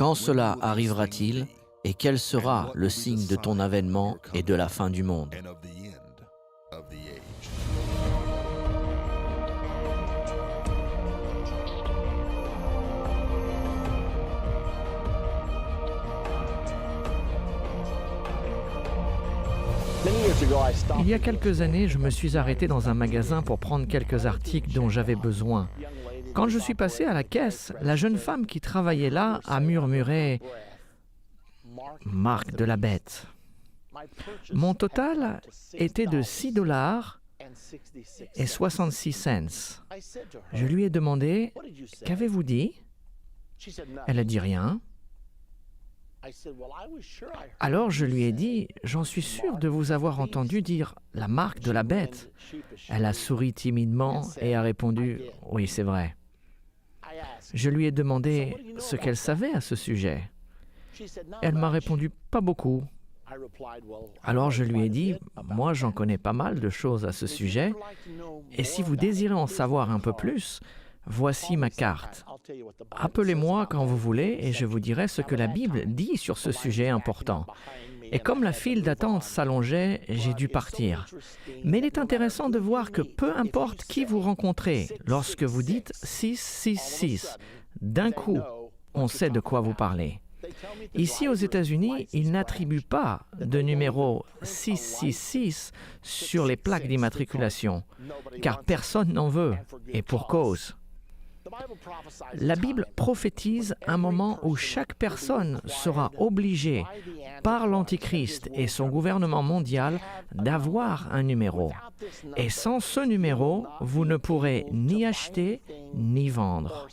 Quand cela arrivera-t-il et quel sera le signe de ton avènement et de la fin du monde? Il y a quelques années, je me suis arrêté dans un magasin pour prendre quelques articles dont j'avais besoin. Quand je suis passé à la caisse, la jeune femme qui travaillait là a murmuré « Marque de la bête ». Mon total était de $6,66. Je lui ai demandé « Qu'avez-vous dit ?» Elle a dit rien. Alors je lui ai dit « J'en suis sûr de vous avoir entendu dire la marque de la bête ». Elle a souri timidement et a répondu « Oui, c'est vrai ». Je lui ai demandé ce qu'elle savait à ce sujet. Elle m'a répondu « Pas beaucoup ». Alors je lui ai dit « Moi, j'en connais pas mal de choses à ce sujet, et si vous désirez en savoir un peu plus, voici ma carte. Appelez-moi quand vous voulez et je vous dirai ce que la Bible dit sur ce sujet important. » Et comme la file d'attente s'allongeait, j'ai dû partir. Mais il est intéressant de voir que peu importe qui vous rencontrez, lorsque vous dites 666, d'un coup, on sait de quoi vous parlez. Ici aux États-Unis, ils n'attribuent pas de numéro 666 sur les plaques d'immatriculation, car personne n'en veut, et pour cause. La Bible prophétise un moment où chaque personne sera obligée, par l'Antichrist et son gouvernement mondial, d'avoir un numéro. Et sans ce numéro, vous ne pourrez ni acheter ni vendre.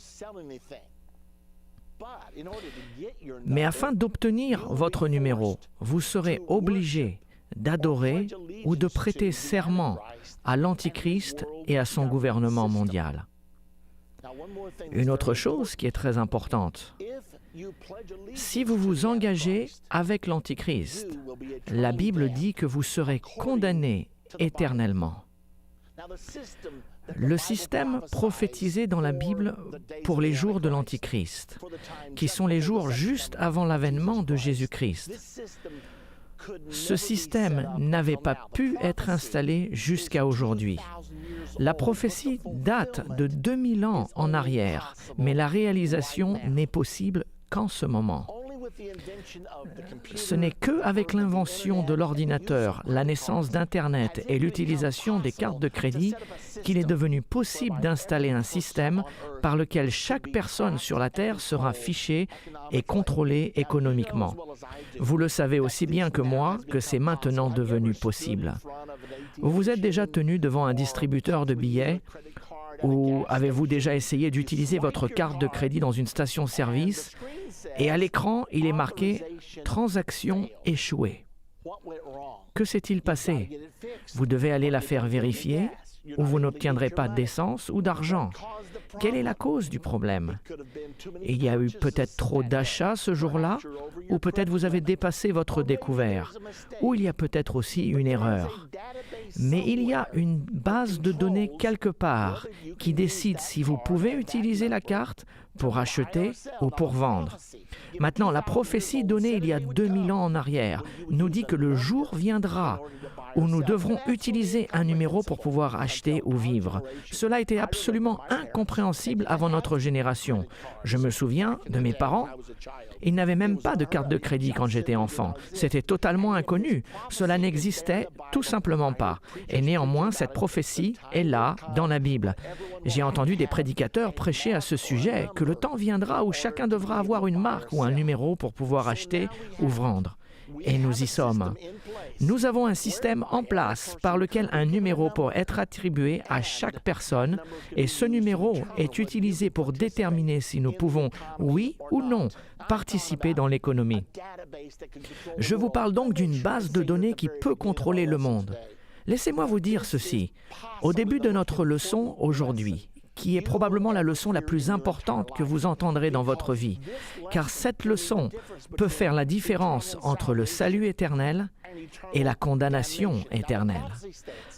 Mais afin d'obtenir votre numéro, vous serez obligé d'adorer ou de prêter serment à l'Antichrist et à son gouvernement mondial. Une autre chose qui est très importante, si vous vous engagez avec l'Antichrist, la Bible dit que vous serez condamné éternellement. Le système prophétisé dans la Bible pour les jours de l'Antichrist, qui sont les jours juste avant l'avènement de Jésus-Christ, ce système n'avait pas pu être installé jusqu'à aujourd'hui. La prophétie date de 2000 ans en arrière, mais la réalisation n'est possible qu'en ce moment. Ce n'est qu'avec l'invention de l'ordinateur, la naissance d'Internet et l'utilisation des cartes de crédit qu'il est devenu possible d'installer un système par lequel chaque personne sur la Terre sera fichée et contrôlée économiquement. Vous le savez aussi bien que moi que c'est maintenant devenu possible. Vous vous êtes déjà tenu devant un distributeur de billets ou avez-vous déjà essayé d'utiliser votre carte de crédit dans une station-service et à l'écran, il est marqué « Transaction échouée ». Que s'est-il passé? Vous devez aller la faire vérifier ou vous n'obtiendrez pas d'essence ou d'argent. Quelle est la cause du problème? Il y a eu peut-être trop d'achats ce jour-là, ou peut-être vous avez dépassé votre découvert, ou il y a peut-être aussi une erreur. Mais il y a une base de données quelque part qui décide si vous pouvez utiliser la carte pour acheter ou pour vendre. Maintenant, la prophétie donnée il y a 2000 ans en arrière nous dit que le jour viendra où nous devrons utiliser un numéro pour pouvoir acheter ou vivre. Cela était absolument incompréhensible avant notre génération. Je me souviens de mes parents. Ils n'avaient même pas de carte de crédit quand j'étais enfant. C'était totalement inconnu. Cela n'existait tout simplement pas. Et néanmoins, cette prophétie est là, dans la Bible. J'ai entendu des prédicateurs prêcher à ce sujet, que le temps viendra où chacun devra avoir une marque ou un numéro pour pouvoir acheter ou vendre. Et nous y sommes. Nous avons un système en place par lequel un numéro peut être attribué à chaque personne et ce numéro est utilisé pour déterminer si nous pouvons, oui ou non, participer dans l'économie. Je vous parle donc d'une base de données qui peut contrôler le monde. Laissez-moi vous dire ceci. Au début de notre leçon aujourd'hui, qui est probablement la leçon la plus importante que vous entendrez dans votre vie, car cette leçon peut faire la différence entre le salut éternel et la condamnation éternelle.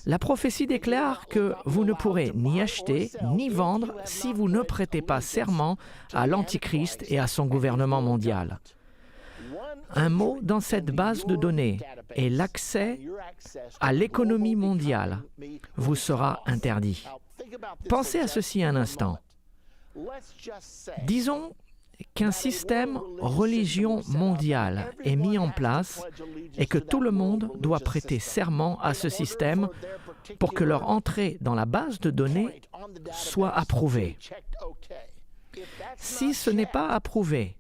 La prophétie déclare que vous ne pourrez ni acheter ni vendre si vous ne prêtez pas serment à l'Antichrist et à son gouvernement mondial. Un mot dans cette base de données et l'accès à l'économie mondiale vous sera interdit. Pensez à ceci un instant. Disons qu'un système religion mondiale est mis en place et que tout le monde doit prêter serment à ce système pour que leur entrée dans la base de données soit approuvée. Si ce n'est pas approuvé,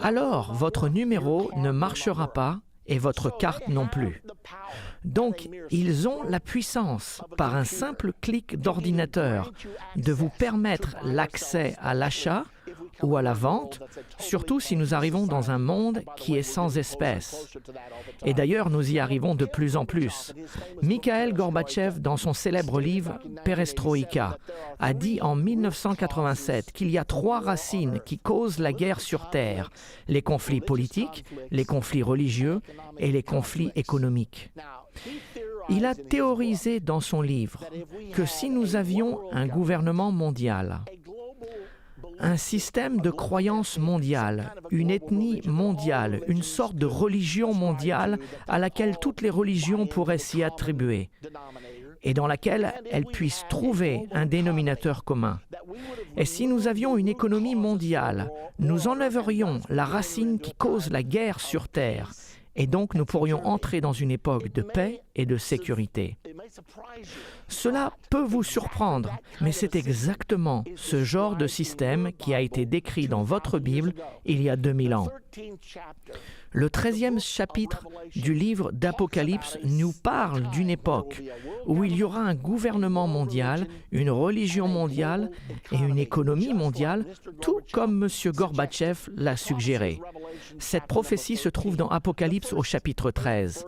alors votre numéro ne marchera pas et votre carte non plus. Donc, ils ont la puissance, par un simple clic d'ordinateur, de vous permettre l'accès à l'achat ou à la vente, surtout si nous arrivons dans un monde qui est sans espèces. Et d'ailleurs, nous y arrivons de plus en plus. Mikhail Gorbatchev, dans son célèbre livre « Perestroïka », a dit en 1987 qu'il y a 3 racines qui causent la guerre sur Terre, les conflits politiques, les conflits religieux et les conflits économiques. Il a théorisé dans son livre que si nous avions un gouvernement mondial, un système de croyance mondiale, une ethnie mondiale, une sorte de religion mondiale à laquelle toutes les religions pourraient s'y attribuer et dans laquelle elles puissent trouver un dénominateur commun. Et si nous avions une économie mondiale, nous enlèverions la racine qui cause la guerre sur Terre et donc nous pourrions entrer dans une époque de paix et de sécurité. Cela peut vous surprendre, mais c'est exactement ce genre de système qui a été décrit dans votre Bible il y a 2000 ans. Le 13e chapitre du livre d'Apocalypse nous parle d'une époque où il y aura un gouvernement mondial, une religion mondiale et une économie mondiale, tout comme M. Gorbatchev l'a suggéré. Cette prophétie se trouve dans Apocalypse au chapitre 13.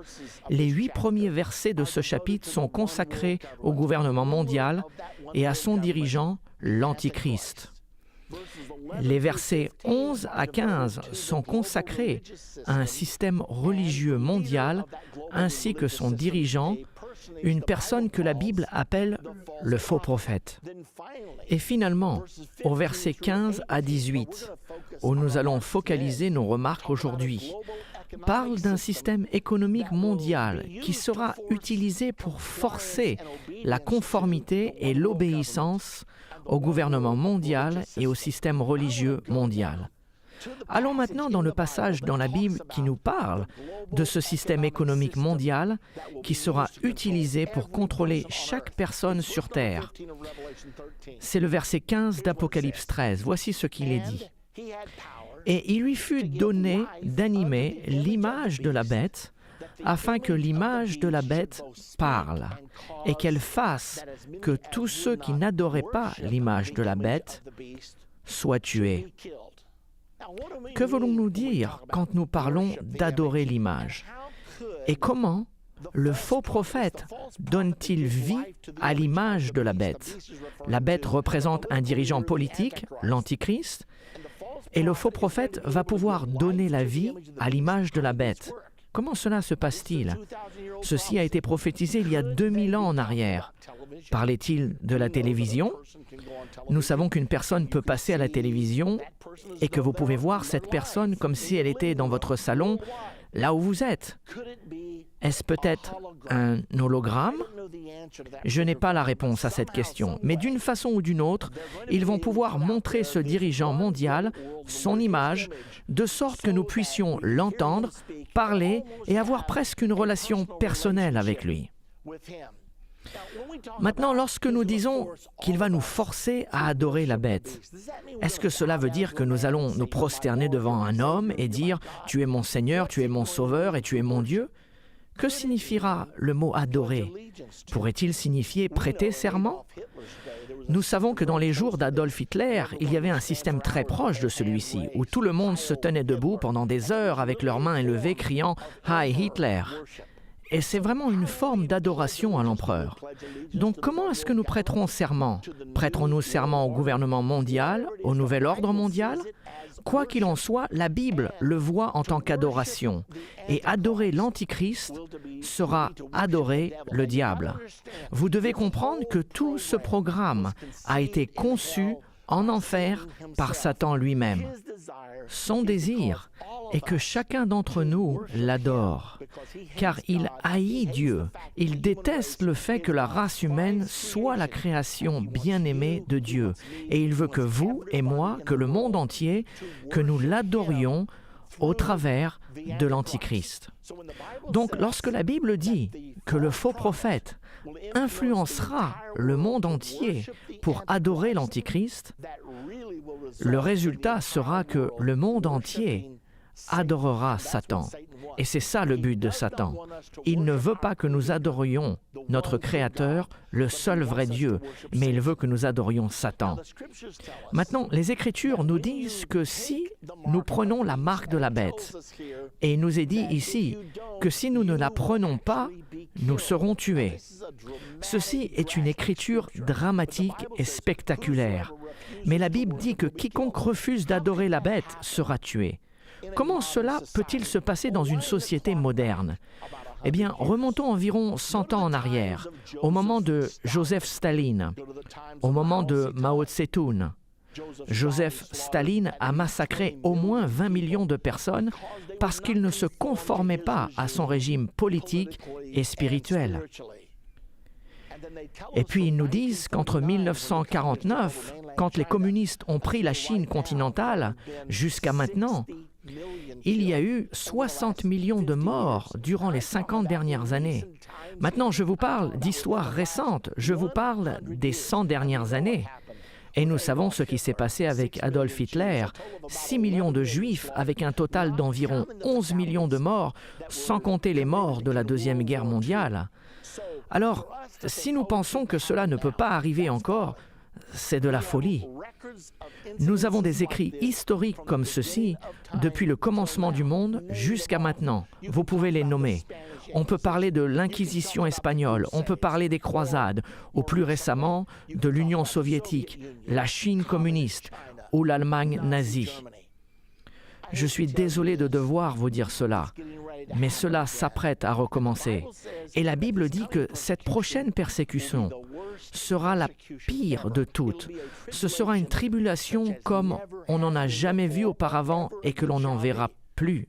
Les 8 premiers versets de ce chapitre sont consacrés au gouvernement mondial et à son dirigeant, l'Antichrist. Les versets 11 à 15 sont consacrés à un système religieux mondial ainsi que son dirigeant, une personne que la Bible appelle le faux prophète. Et finalement, au verset 15 à 18, où nous allons focaliser nos remarques aujourd'hui, parle d'un système économique mondial qui sera utilisé pour forcer la conformité et l'obéissance au gouvernement mondial et au système religieux mondial. Allons maintenant dans le passage dans la Bible qui nous parle de ce système économique mondial qui sera utilisé pour contrôler chaque personne sur Terre. C'est le verset 15 d'Apocalypse 13. Voici ce qu'il est dit. « Et il lui fut donné d'animer l'image de la bête, afin que l'image de la bête parle, et qu'elle fasse que tous ceux qui n'adoraient pas l'image de la bête soient tués. » Que voulons-nous dire quand nous parlons d'adorer l'image? Et comment le faux prophète donne-t-il vie à l'image de la bête? La bête représente un dirigeant politique, l'Antichrist, et le faux prophète va pouvoir donner la vie à l'image de la bête. Comment cela se passe-t-il? Ceci a été prophétisé il y a 2000 ans en arrière. Parlait-il de la télévision? Nous savons qu'une personne peut passer à la télévision et que vous pouvez voir cette personne comme si elle était dans votre salon, là où vous êtes. Est-ce peut-être un hologramme? Je n'ai pas la réponse à cette question, mais d'une façon ou d'une autre, ils vont pouvoir montrer ce dirigeant mondial, son image, de sorte que nous puissions l'entendre, parler et avoir presque une relation personnelle avec lui. Maintenant, lorsque nous disons qu'il va nous forcer à adorer la bête, est-ce que cela veut dire que nous allons nous prosterner devant un homme et dire « Tu es mon Seigneur, tu es mon Sauveur et tu es mon Dieu » ? Que signifiera le mot « adorer » ? Pourrait-il signifier prêter serment ? Nous savons que dans les jours d'Adolf Hitler, il y avait un système très proche de celui-ci, où tout le monde se tenait debout pendant des heures avec leurs mains élevées, criant « Heil Hitler !» et c'est vraiment une forme d'adoration à l'empereur. Donc comment est-ce que nous prêterons serment? Prêterons-nous serment au gouvernement mondial, au nouvel ordre mondial? Quoi qu'il en soit, la Bible le voit en tant qu'adoration. Et adorer l'Antichrist sera adorer le diable. Vous devez comprendre que tout ce programme a été conçu en enfer par Satan lui-même. Son désir est que chacun d'entre nous l'adore, car il haït Dieu. Il déteste le fait que la race humaine soit la création bien-aimée de Dieu. Et il veut que vous et moi, que le monde entier, que nous l'adorions au travers de l'Antichrist. Donc, lorsque la Bible dit que le faux prophète influencera le monde entier pour adorer l'Antichrist, le résultat sera que le monde entier adorera Satan. Et c'est ça le but de Satan. Il ne veut pas que nous adorions notre Créateur, le seul vrai Dieu, mais il veut que nous adorions Satan. Maintenant, les Écritures nous disent que si nous prenons la marque de la bête, et il nous est dit ici que si nous ne la prenons pas, nous serons tués. Ceci est une écriture dramatique et spectaculaire. Mais la Bible dit que quiconque refuse d'adorer la bête sera tué. Comment cela peut-il se passer dans une société moderne? Eh bien, remontons environ 100 ans en arrière, au moment de Joseph Staline, au moment de Mao Tse-tung. Joseph Staline a massacré au moins 20 millions de personnes parce qu'il ne se conformait pas à son régime politique et spirituel. Et puis ils nous disent qu'entre 1949, quand les communistes ont pris la Chine continentale, jusqu'à maintenant, il y a eu 60 millions de morts durant les 50 dernières années. Maintenant, je vous parle d'histoires récentes, je vous parle des 100 dernières années. Et nous savons ce qui s'est passé avec Adolf Hitler, 6 millions de Juifs avec un total d'environ 11 millions de morts, sans compter les morts de la Deuxième Guerre mondiale. Alors, si nous pensons que cela ne peut pas arriver encore, c'est de la folie. Nous avons des écrits historiques comme ceci depuis le commencement du monde jusqu'à maintenant. Vous pouvez les nommer. On peut parler de l'Inquisition espagnole, on peut parler des croisades, ou plus récemment de l'Union soviétique, la Chine communiste ou l'Allemagne nazie. Je suis désolé de devoir vous dire cela, mais cela s'apprête à recommencer. Et la Bible dit que cette prochaine persécution sera la pire de toutes. Ce sera une tribulation comme on n'en a jamais vu auparavant et que l'on n'en verra plus.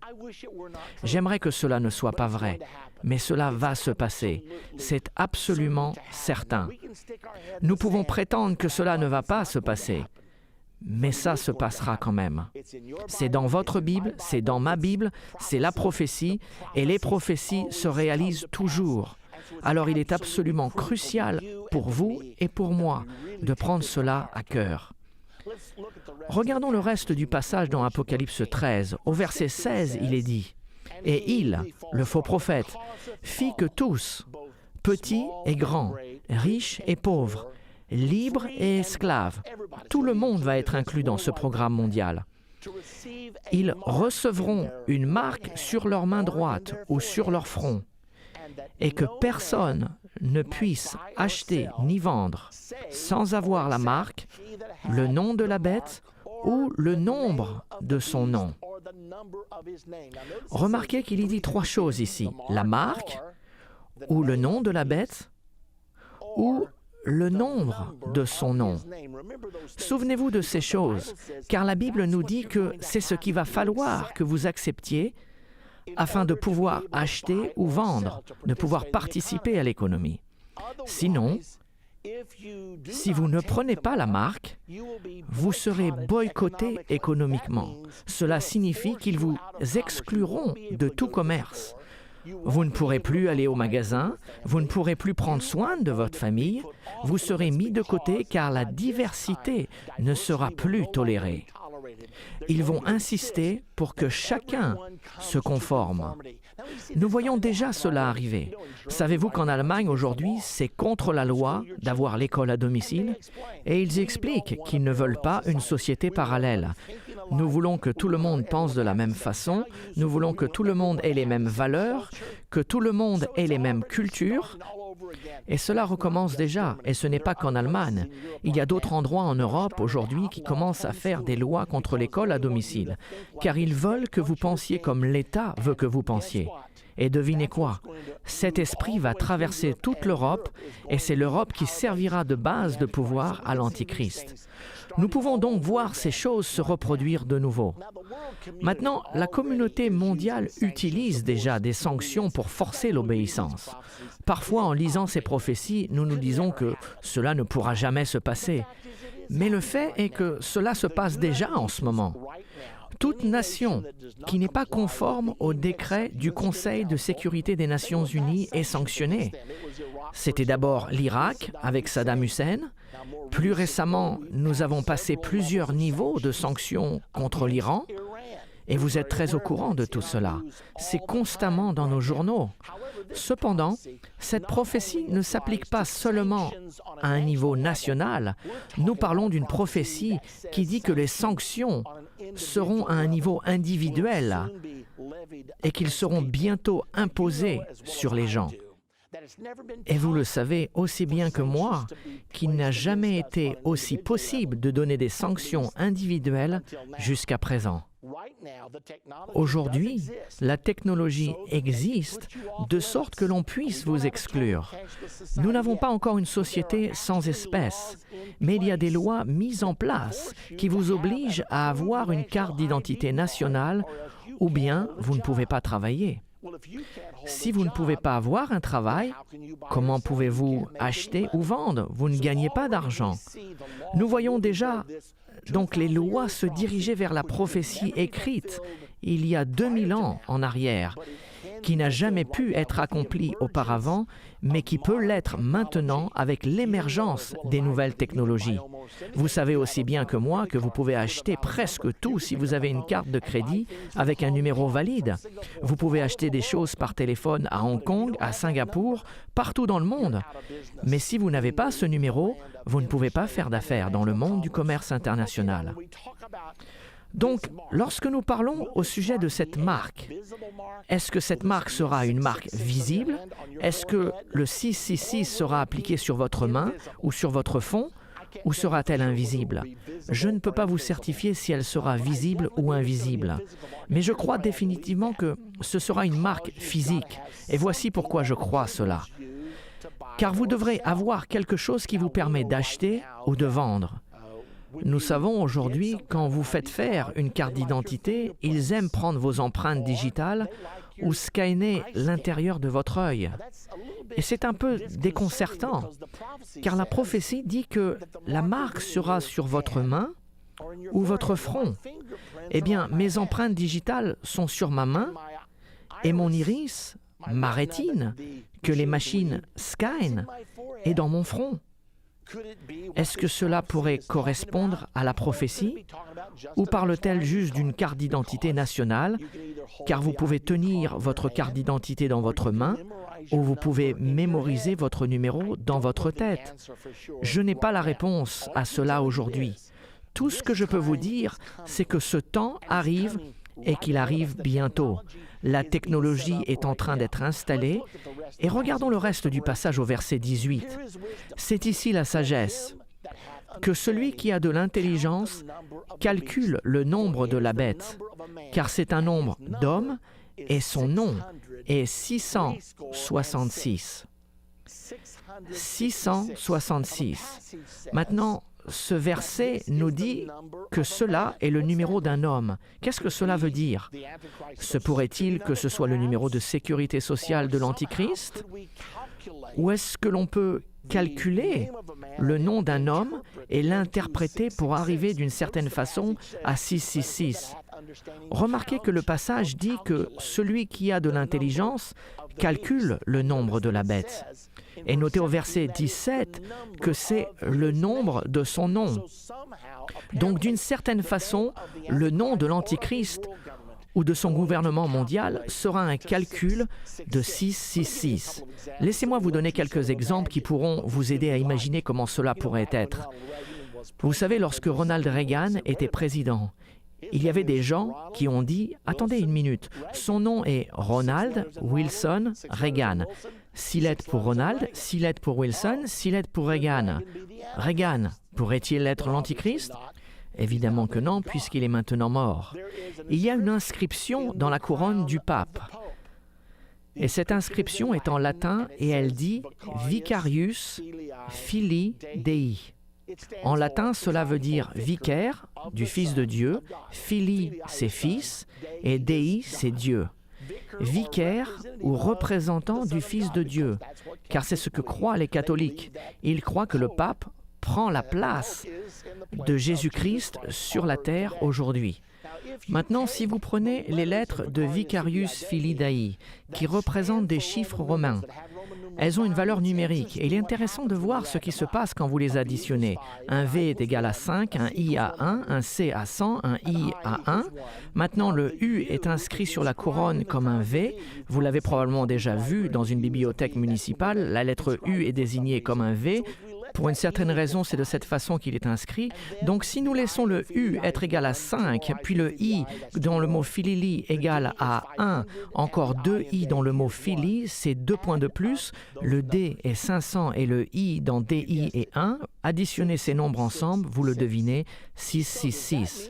J'aimerais que cela ne soit pas vrai, mais cela va se passer. C'est absolument certain. Nous pouvons prétendre que cela ne va pas se passer, mais ça se passera quand même. C'est dans votre Bible, c'est dans ma Bible, c'est la prophétie, et les prophéties se réalisent toujours. Alors il est absolument crucial pour vous et pour moi de prendre cela à cœur. Regardons le reste du passage dans Apocalypse 13. Au verset 16, il est dit « Et il, le faux prophète, fit que tous, petits et grands, riches et pauvres, libres et esclaves, tout le monde va être inclus dans ce programme mondial. Ils recevront une marque sur leur main droite ou sur leur front, et que personne ne puisse acheter ni vendre sans avoir la marque, le nom de la bête ou le nombre de son nom. » Remarquez qu'il y dit trois choses ici, la marque, ou le nom de la bête, ou le nombre de son nom. Souvenez-vous de ces choses, car la Bible nous dit que c'est ce qu'il va falloir que vous acceptiez afin de pouvoir acheter ou vendre, de pouvoir participer à l'économie. Sinon, si vous ne prenez pas la marque, vous serez boycotté économiquement. Cela signifie qu'ils vous excluront de tout commerce. Vous ne pourrez plus aller au magasin, vous ne pourrez plus prendre soin de votre famille, vous serez mis de côté car la diversité ne sera plus tolérée. Ils vont insister pour que chacun se conforme. Nous voyons déjà cela arriver. Savez-vous qu'en Allemagne, aujourd'hui, c'est contre la loi d'avoir l'école à domicile? Et ils expliquent qu'ils ne veulent pas une société parallèle. Nous voulons que tout le monde pense de la même façon, nous voulons que tout le monde ait les mêmes valeurs, que tout le monde ait les mêmes cultures. Et cela recommence déjà, et ce n'est pas qu'en Allemagne. Il y a d'autres endroits en Europe aujourd'hui qui commencent à faire des lois contre l'école à domicile, car ils veulent que vous pensiez comme l'État veut que vous pensiez. Et devinez quoi? Cet esprit va traverser toute l'Europe, et c'est l'Europe qui servira de base de pouvoir à l'Antichrist. Nous pouvons donc voir ces choses se reproduire de nouveau. Maintenant, la communauté mondiale utilise déjà des sanctions pour forcer l'obéissance. Parfois, en lisant ces prophéties, nous nous disons que cela ne pourra jamais se passer. Mais le fait est que cela se passe déjà en ce moment. Toute nation qui n'est pas conforme au décret du Conseil de sécurité des Nations Unies est sanctionnée. C'était d'abord l'Irak avec Saddam Hussein. Plus récemment, nous avons passé plusieurs niveaux de sanctions contre l'Iran. Et vous êtes très au courant de tout cela. C'est constamment dans nos journaux. Cependant, cette prophétie ne s'applique pas seulement à un niveau national. Nous parlons d'une prophétie qui dit que les sanctions seront à un niveau individuel et qu'ils seront bientôt imposés sur les gens. Et vous le savez aussi bien que moi qu'il n'a jamais été aussi possible de donner des sanctions individuelles jusqu'à présent. Aujourd'hui, la technologie existe de sorte que l'on puisse vous exclure. Nous n'avons pas encore une société sans espèces, mais il y a des lois mises en place qui vous obligent à avoir une carte d'identité nationale ou bien vous ne pouvez pas travailler. Si vous ne pouvez pas avoir un travail, comment pouvez-vous acheter ou vendre? Vous ne gagnez pas d'argent. Nous voyons déjà donc les lois se diriger vers la prophétie écrite il y a 2000 ans en arrière, qui n'a jamais pu être accomplie auparavant, mais qui peut l'être maintenant avec l'émergence des nouvelles technologies. Vous savez aussi bien que moi que vous pouvez acheter presque tout si vous avez une carte de crédit avec un numéro valide. Vous pouvez acheter des choses par téléphone à Hong Kong, à Singapour, partout dans le monde. Mais si vous n'avez pas ce numéro, vous ne pouvez pas faire d'affaires dans le monde du commerce international. Donc, lorsque nous parlons au sujet de cette marque, est-ce que cette marque sera une marque visible? Est-ce que le 666 sera appliqué sur votre main ou sur votre front? Ou sera-t-elle invisible? Je ne peux pas vous certifier si elle sera visible ou invisible. Mais je crois définitivement que ce sera une marque physique. Et voici pourquoi je crois cela. Car vous devrez avoir quelque chose qui vous permet d'acheter ou de vendre. Nous savons aujourd'hui, quand vous faites faire une carte d'identité, ils aiment prendre vos empreintes digitales ou scanner l'intérieur de votre œil. Et c'est un peu déconcertant, car la prophétie dit que la marque sera sur votre main ou votre front. Eh bien, mes empreintes digitales sont sur ma main et mon iris, ma rétine, que les machines scannent, est dans mon front. Est-ce que cela pourrait correspondre à la prophétie? Ou parle-t-elle juste d'une carte d'identité nationale, car vous pouvez tenir votre carte d'identité dans votre main ou vous pouvez mémoriser votre numéro dans votre tête? Je n'ai pas la réponse à cela aujourd'hui. Tout ce que je peux vous dire, c'est que ce temps arrive et qu'il arrive bientôt. La technologie est en train d'être installée. Et regardons le reste du passage au verset 18. C'est ici la sagesse. Que celui qui a de l'intelligence calcule le nombre de la bête, car c'est un nombre d'hommes et son nom est 666. 666. Maintenant, ce verset nous dit que cela est le numéro d'un homme. Qu'est-ce que cela veut dire? Se pourrait-il que ce soit le numéro de sécurité sociale de l'Antichrist? Ou est-ce que l'on peut calculer le nom d'un homme et l'interpréter pour arriver d'une certaine façon à 666? Remarquez que le passage dit que celui qui a de l'intelligence calcule le nombre de la bête. Et notez au verset 17 que c'est le nombre de son nom. Donc d'une certaine façon, le nom de l'Antichrist ou de son gouvernement mondial sera un calcul de 666. Laissez-moi vous donner quelques exemples qui pourront vous aider à imaginer comment cela pourrait être. Vous savez, lorsque Ronald Reagan était président, il y avait des gens qui ont dit « Attendez une minute, son nom est Ronald Wilson Reagan. 6 lettres pour Ronald, 6 lettres pour Wilson, 6 lettres pour Reagan. Reagan, pourrait-il être l'Antichrist ?» Évidemment que non, puisqu'il est maintenant mort. Il y a une inscription dans la couronne du pape. Et cette inscription est en latin et elle dit « Vicarius Filii Dei ». En latin, cela veut dire « vicaire » du Fils de Dieu, « Filii » c'est « fils » et « Dei » c'est « Dieu ». Vicaire ou représentant du Fils de Dieu, car c'est ce que croient les catholiques. Ils croient que le pape prend la place de Jésus-Christ sur la terre aujourd'hui. Maintenant, si vous prenez les lettres de Vicarius Filii Dei, qui représentent des chiffres romains, elles ont une valeur numérique et il est intéressant de voir ce qui se passe quand vous les additionnez. Un V est égal à 5, un I à 1, un C à 100, un I à 1. Maintenant, le U est inscrit sur la couronne comme un V. Vous l'avez probablement déjà vu dans une bibliothèque municipale. La lettre U est désignée comme un V. Pour une certaine raison, c'est de cette façon qu'il est inscrit. Donc, si nous laissons le U être égal à 5, puis le I dans le mot filili égal à 1, encore 2 I dans le mot fili, c'est 2 points de plus. Le D est 500 et le I dans DI est 1. Additionnez ces nombres ensemble, vous le devinez, 666.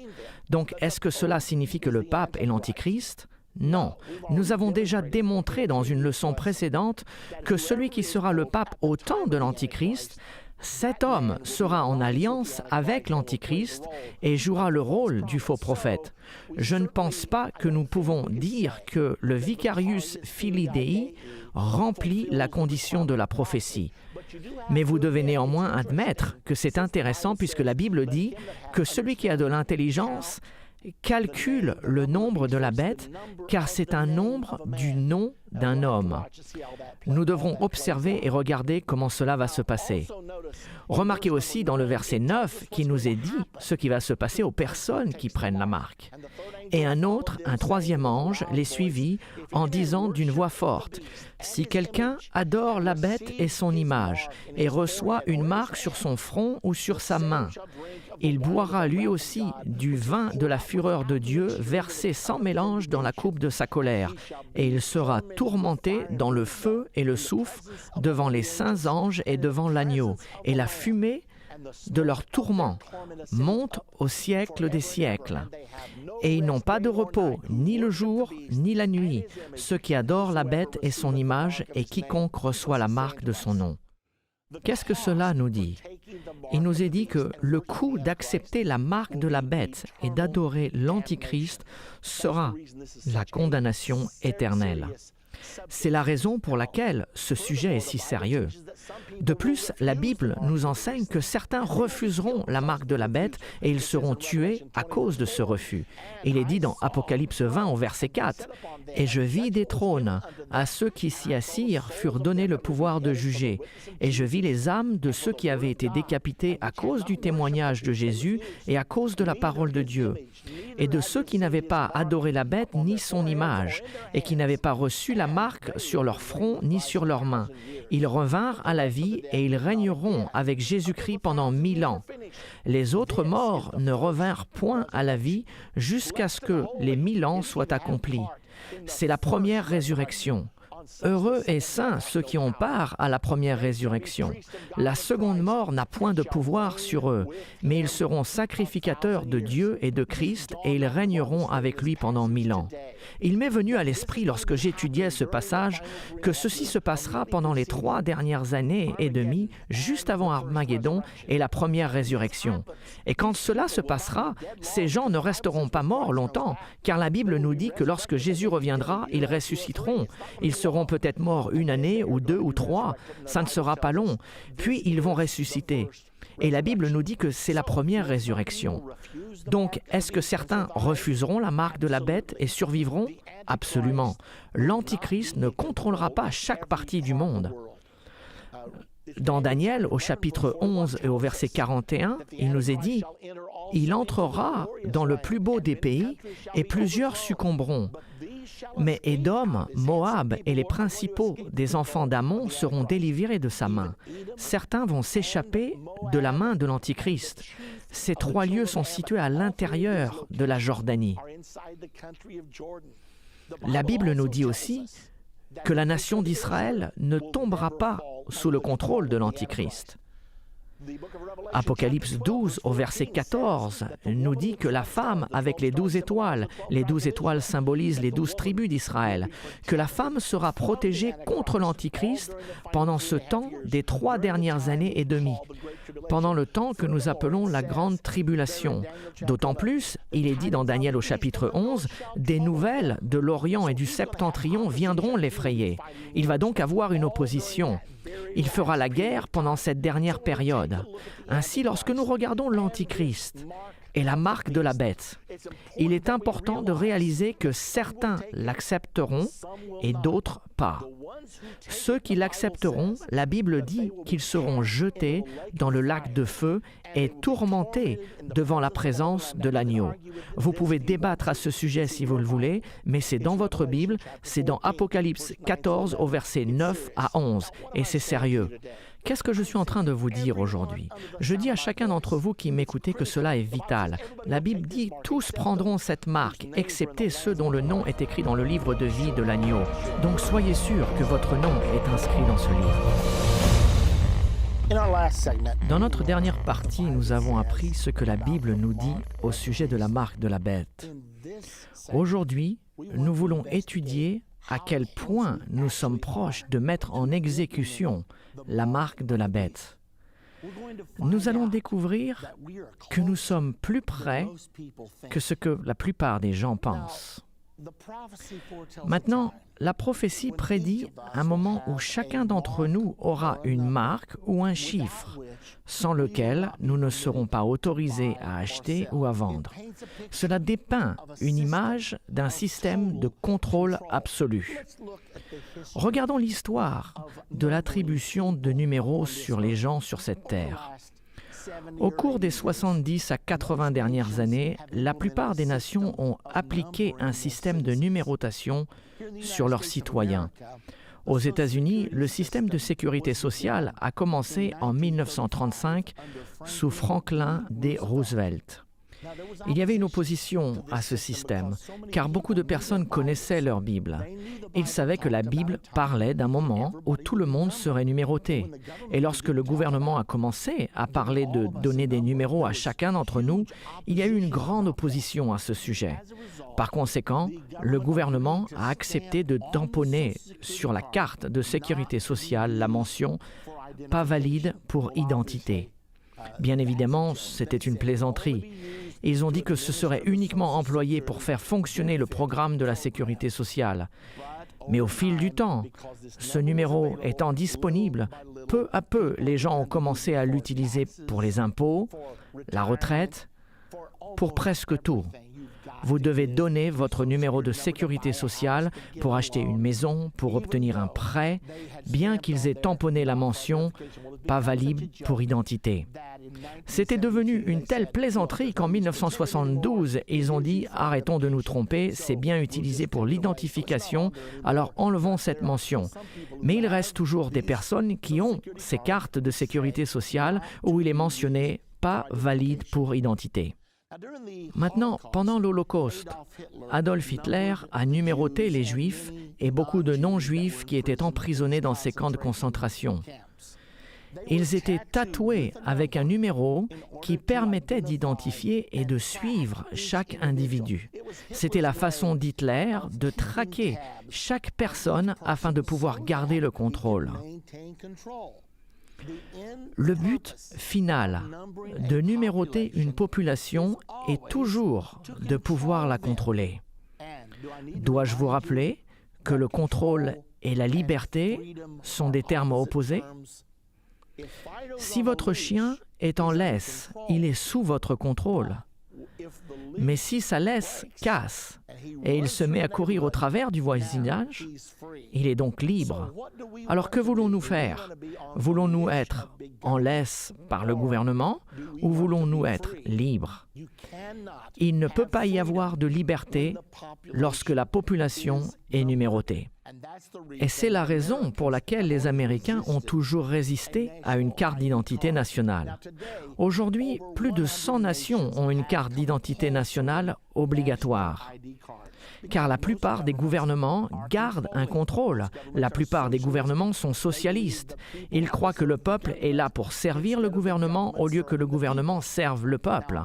Donc, est-ce que cela signifie que le pape est l'Antichrist ? Non. Nous avons déjà démontré dans une leçon précédente que celui qui sera le pape au temps de l'Antichrist, cet homme sera en alliance avec l'Antichrist et jouera le rôle du faux prophète. Je ne pense pas que nous pouvons dire que le Vicarius Filii Dei remplit la condition de la prophétie. Mais vous devez néanmoins admettre que c'est intéressant puisque la Bible dit que celui qui a de l'intelligence calcule le nombre de la bête, car c'est un nombre du nom d'un homme. Nous devrons observer et regarder comment cela va se passer. Remarquez aussi dans le verset 9 qu'il nous est dit ce qui va se passer aux personnes qui prennent la marque. Et un troisième ange, les suivit en disant d'une voix forte, « Si quelqu'un adore la bête et son image, et reçoit une marque sur son front ou sur sa main, il boira lui aussi du vin de la fureur de Dieu versé sans mélange dans la coupe de sa colère, et il sera tourmenté dans le feu et le soufre devant les saints anges et devant l'agneau, et la fumée de leur tourment monte au siècle des siècles. Et ils n'ont pas de repos, ni le jour, ni la nuit, ceux qui adorent la bête et son image, et quiconque reçoit la marque de son nom. » Qu'est-ce que cela nous dit? Il nous est dit que le coût d'accepter la marque de la bête et d'adorer l'Antichrist sera la condamnation éternelle. C'est la raison pour laquelle ce sujet est si sérieux. De plus, la Bible nous enseigne que certains refuseront la marque de la bête et ils seront tués à cause de ce refus. Il est dit dans Apocalypse 20 au verset 4, « Et je vis des trônes, à ceux qui s'y assirent furent donnés le pouvoir de juger, et je vis les âmes de ceux qui avaient été décapités à cause du témoignage de Jésus et à cause de la parole de Dieu, et de ceux qui n'avaient pas adoré la bête ni son image, et qui n'avaient pas reçu la marque sur leur front ni sur leurs mains. Ils revinrent à la vie et ils régneront avec Jésus-Christ pendant 1000 ans. Les autres morts ne revinrent point à la vie jusqu'à ce que les 1000 ans soient accomplis. C'est la première résurrection. Heureux et saints ceux qui ont part à la première résurrection. La seconde mort n'a point de pouvoir sur eux, mais ils seront sacrificateurs de Dieu et de Christ et ils régneront avec lui pendant 1000 ans. Il m'est venu à l'esprit lorsque j'étudiais ce passage que ceci se passera pendant les 3 dernières années et demie, juste avant Armageddon et la première résurrection. Et quand cela se passera, ces gens ne resteront pas morts longtemps, car la Bible nous dit que lorsque Jésus reviendra, ils ressusciteront. Ils seront peut-être morts 1 année ou 2 ou 3, ça ne sera pas long, puis ils vont ressusciter. Et la Bible nous dit que c'est la première résurrection. Donc, est-ce que certains refuseront la marque de la bête et survivront? Absolument. L'Antichrist ne contrôlera pas chaque partie du monde. Dans Daniel, au chapitre 11 et au verset 41, il nous est dit « Il entrera dans le plus beau des pays, et plusieurs succomberont. Mais Édom, Moab et les principaux des enfants d'Ammon seront délivrés de sa main. Certains vont s'échapper de la main de l'Antichrist. Ces 3 lieux sont situés à l'intérieur de la Jordanie. La Bible nous dit aussi que la nation d'Israël ne tombera pas sous le contrôle de l'Antichrist. Apocalypse 12, au verset 14, nous dit que la femme avec les 12 étoiles symbolisent les 12 tribus d'Israël, que la femme sera protégée contre l'Antichrist pendant ce temps des 3 dernières années et demie, pendant le temps que nous appelons la grande tribulation. D'autant plus, il est dit dans Daniel au chapitre 11, des nouvelles de l'Orient et du Septentrion viendront l'effrayer. Il va donc avoir une opposition. Il fera la guerre pendant cette dernière période. Ainsi, lorsque nous regardons l'Antichrist et la marque de la bête, il est important de réaliser que certains l'accepteront et d'autres pas. Ceux qui l'accepteront, la Bible dit qu'ils seront jetés dans le lac de feu et tourmentés devant la présence de l'agneau. Vous pouvez débattre à ce sujet si vous le voulez, mais c'est dans votre Bible, c'est dans Apocalypse 14 au verset 9 à 11, et c'est sérieux. Qu'est-ce que je suis en train de vous dire aujourd'hui? Je dis à chacun d'entre vous qui m'écoutez que cela est vital. La Bible dit « Tous prendront cette marque, excepté ceux dont le nom est écrit dans le livre de vie de l'agneau. » Donc soyez sûrs que votre nom est inscrit dans ce livre. Dans notre dernière partie, nous avons appris ce que la Bible nous dit au sujet de la marque de la bête. Aujourd'hui, nous voulons étudier à quel point nous sommes proches de mettre en exécution la marque de la bête. Nous allons découvrir que nous sommes plus près que ce que la plupart des gens pensent. Maintenant, la prophétie prédit un moment où chacun d'entre nous aura une marque ou un chiffre, sans lequel nous ne serons pas autorisés à acheter ou à vendre. Cela dépeint une image d'un système de contrôle absolu. Regardons l'histoire de l'attribution de numéros sur les gens sur cette terre. Au cours des 70 à 80 dernières années, la plupart des nations ont appliqué un système de numérotation sur leurs citoyens. Aux États-Unis, le système de sécurité sociale a commencé en 1935 sous Franklin D. Roosevelt. Il y avait une opposition à ce système, car beaucoup de personnes connaissaient leur Bible. Ils savaient que la Bible parlait d'un moment où tout le monde serait numéroté. Et lorsque le gouvernement a commencé à parler de donner des numéros à chacun d'entre nous, il y a eu une grande opposition à ce sujet. Par conséquent, le gouvernement a accepté de tamponner sur la carte de sécurité sociale la mention « pas valide pour identité ». Bien évidemment, c'était une plaisanterie. Ils ont dit que ce serait uniquement employé pour faire fonctionner le programme de la sécurité sociale. Mais au fil du temps, ce numéro étant disponible, peu à peu, les gens ont commencé à l'utiliser pour les impôts, la retraite, pour presque tout. Vous devez donner votre numéro de sécurité sociale pour acheter une maison, pour obtenir un prêt, bien qu'ils aient tamponné la mention « pas valide pour identité ». C'était devenu une telle plaisanterie qu'en 1972, ils ont dit « arrêtons de nous tromper, c'est bien utilisé pour l'identification, alors enlevons cette mention ». Mais il reste toujours des personnes qui ont ces cartes de sécurité sociale où il est mentionné « pas valide pour identité ». Maintenant, pendant l'Holocauste, Adolf Hitler a numéroté les Juifs et beaucoup de non-Juifs qui étaient emprisonnés dans ces camps de concentration. Ils étaient tatoués avec un numéro qui permettait d'identifier et de suivre chaque individu. C'était la façon d'Hitler de traquer chaque personne afin de pouvoir garder le contrôle. Le but final de numéroter une population est toujours de pouvoir la contrôler. Dois-je vous rappeler que le contrôle et la liberté sont des termes opposés? Si votre chien est en laisse, il est sous votre contrôle. Mais si sa laisse casse, et il se met à courir au travers du voisinage. Il est donc libre. Alors que voulons-nous faire? Voulons-nous être en laisse par le gouvernement ou voulons-nous être libres? Il ne peut pas y avoir de liberté lorsque la population est numérotée. Et c'est la raison pour laquelle les Américains ont toujours résisté à une carte d'identité nationale. Aujourd'hui, plus de 100 nations ont une carte d'identité nationale obligatoire. Car la plupart des gouvernements gardent un contrôle. La plupart des gouvernements sont socialistes. Ils croient que le peuple est là pour servir le gouvernement au lieu que le gouvernement serve le peuple.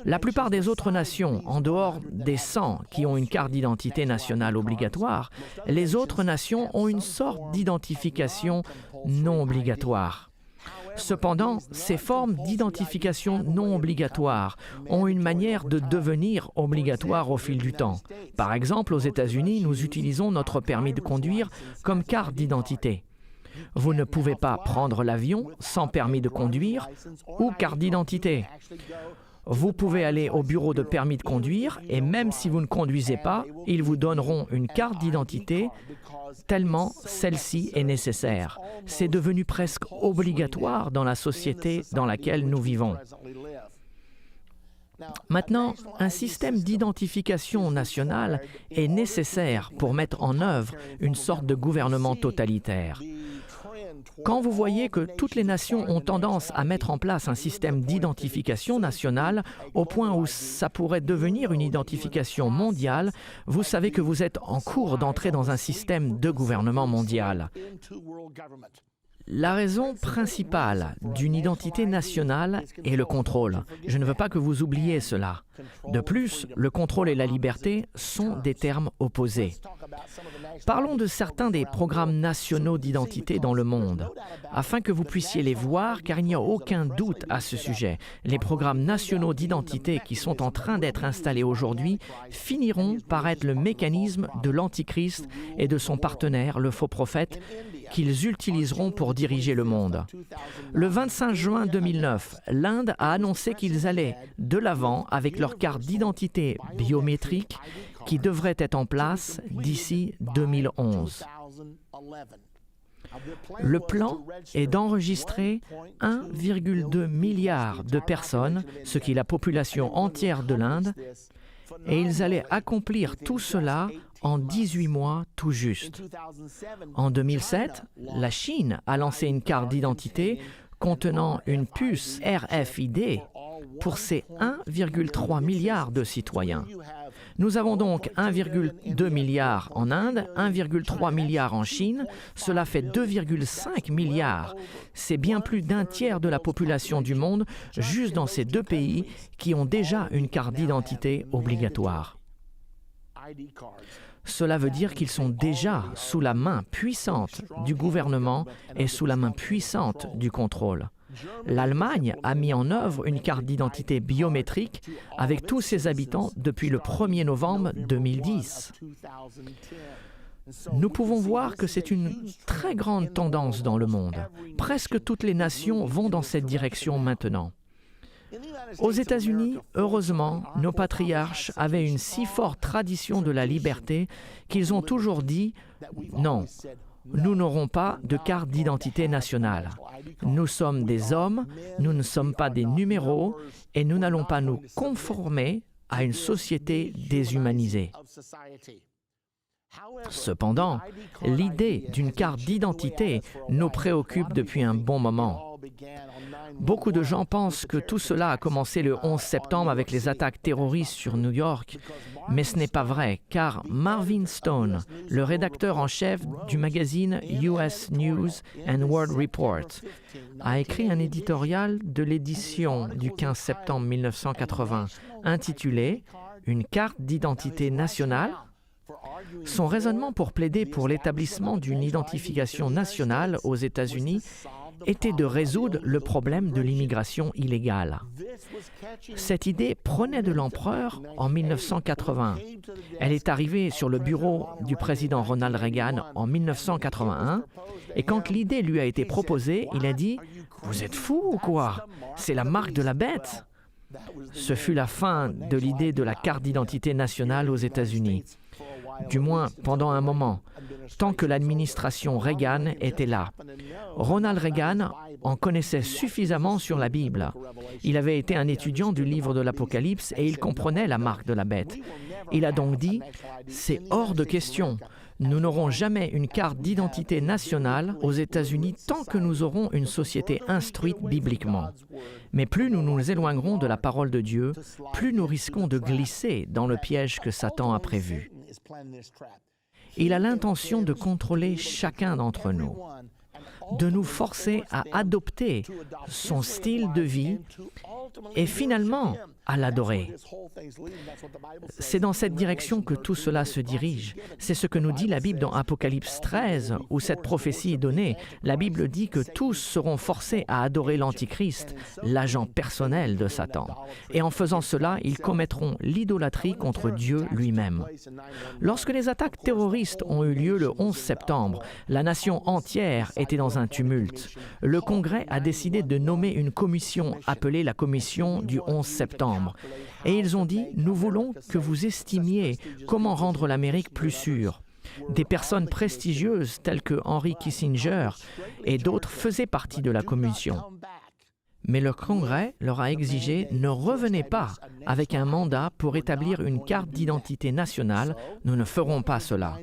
La plupart des autres nations, en dehors des 100 qui ont une carte d'identité nationale obligatoire, les autres nations ont une sorte d'identification non obligatoire. Cependant, ces formes d'identification non obligatoires ont une manière de devenir obligatoires au fil du temps. Par exemple, aux États-Unis, nous utilisons notre permis de conduire comme carte d'identité. Vous ne pouvez pas prendre l'avion sans permis de conduire ou carte d'identité. Vous pouvez aller au bureau de permis de conduire et même si vous ne conduisez pas, ils vous donneront une carte d'identité tellement celle-ci est nécessaire. C'est devenu presque obligatoire dans la société dans laquelle nous vivons. Maintenant, un système d'identification nationale est nécessaire pour mettre en œuvre une sorte de gouvernement totalitaire. Quand vous voyez que toutes les nations ont tendance à mettre en place un système d'identification nationale au point où ça pourrait devenir une identification mondiale, vous savez que vous êtes en cours d'entrer dans un système de gouvernement mondial. La raison principale d'une identité nationale est le contrôle. Je ne veux pas que vous oubliez cela. De plus, le contrôle et la liberté sont des termes opposés. Parlons de certains des programmes nationaux d'identité dans le monde, afin que vous puissiez les voir, car il n'y a aucun doute à ce sujet. Les programmes nationaux d'identité qui sont en train d'être installés aujourd'hui finiront par être le mécanisme de l'Antichrist et de son partenaire, le faux prophète, qu'ils utiliseront pour diriger le monde. Le 25 juin 2009, l'Inde a annoncé qu'ils allaient de l'avant avec leur carte d'identité biométrique qui devrait être en place d'ici 2011. Le plan est d'enregistrer 1,2 milliard de personnes, ce qui est la population entière de l'Inde, et ils allaient accomplir tout cela en 18 mois tout juste. En 2007, la Chine a lancé une carte d'identité contenant une puce RFID pour ses 1,3 milliard de citoyens. Nous avons donc 1,2 milliard en Inde, 1,3 milliard en Chine, cela fait 2,5 milliards. C'est bien plus d'un tiers de la population du monde juste dans ces deux pays qui ont déjà une carte d'identité obligatoire. Cela veut dire qu'ils sont déjà sous la main puissante du gouvernement et sous la main puissante du contrôle. L'Allemagne a mis en œuvre une carte d'identité biométrique avec tous ses habitants depuis le 1er novembre 2010. Nous pouvons voir que c'est une très grande tendance dans le monde. Presque toutes les nations vont dans cette direction maintenant. Aux États-Unis, heureusement, nos patriarches avaient une si forte tradition de la liberté qu'ils ont toujours dit « Non, nous n'aurons pas de carte d'identité nationale. Nous sommes des hommes, nous ne sommes pas des numéros et nous n'allons pas nous conformer à une société déshumanisée. » Cependant, l'idée d'une carte d'identité nous préoccupe depuis un bon moment. Beaucoup de gens pensent que tout cela a commencé le 11 septembre avec les attaques terroristes sur New York, mais ce n'est pas vrai, car Marvin Stone, le rédacteur en chef du magazine US News and World Report, a écrit un éditorial de l'édition du 15 septembre 1980 intitulé « Une carte d'identité nationale ». Son raisonnement pour plaider pour l'établissement d'une identification nationale aux États-Unis était de résoudre le problème de l'immigration illégale. Cette idée prenait de l'ampleur en 1980. Elle est arrivée sur le bureau du président Ronald Reagan en 1981 et quand l'idée lui a été proposée, il a dit « Vous êtes fous ou quoi? C'est la marque de la bête !» Ce fut la fin de l'idée de la carte d'identité nationale aux États-Unis, du moins pendant un moment, tant que l'administration Reagan était là. Ronald Reagan en connaissait suffisamment sur la Bible. Il avait été un étudiant du livre de l'Apocalypse et il comprenait la marque de la bête. Il a donc dit « C'est hors de question. Nous n'aurons jamais une carte d'identité nationale aux États-Unis tant que nous aurons une société instruite bibliquement. Mais plus nous nous éloignerons de la parole de Dieu, plus nous risquons de glisser dans le piège que Satan a prévu. » Il a l'intention de contrôler chacun d'entre nous, de nous forcer à adopter son style de vie et finalement à l'adorer. C'est dans cette direction que tout cela se dirige. C'est ce que nous dit la Bible dans Apocalypse 13, où cette prophétie est donnée. La Bible dit que tous seront forcés à adorer l'Antichrist, l'agent personnel de Satan. Et en faisant cela, ils commettront l'idolâtrie contre Dieu lui-même. Lorsque les attaques terroristes ont eu lieu le 11 septembre, la nation entière était dans un tumulte. Le Congrès a décidé de nommer une commission appelée la commission du 11 septembre. Et ils ont dit « Nous voulons que vous estimiez comment rendre l'Amérique plus sûre ». Des personnes prestigieuses telles que Henry Kissinger et d'autres faisaient partie de la commission. Mais le Congrès leur a exigé « Ne revenez pas avec un mandat pour établir une carte d'identité nationale, nous ne ferons pas cela. »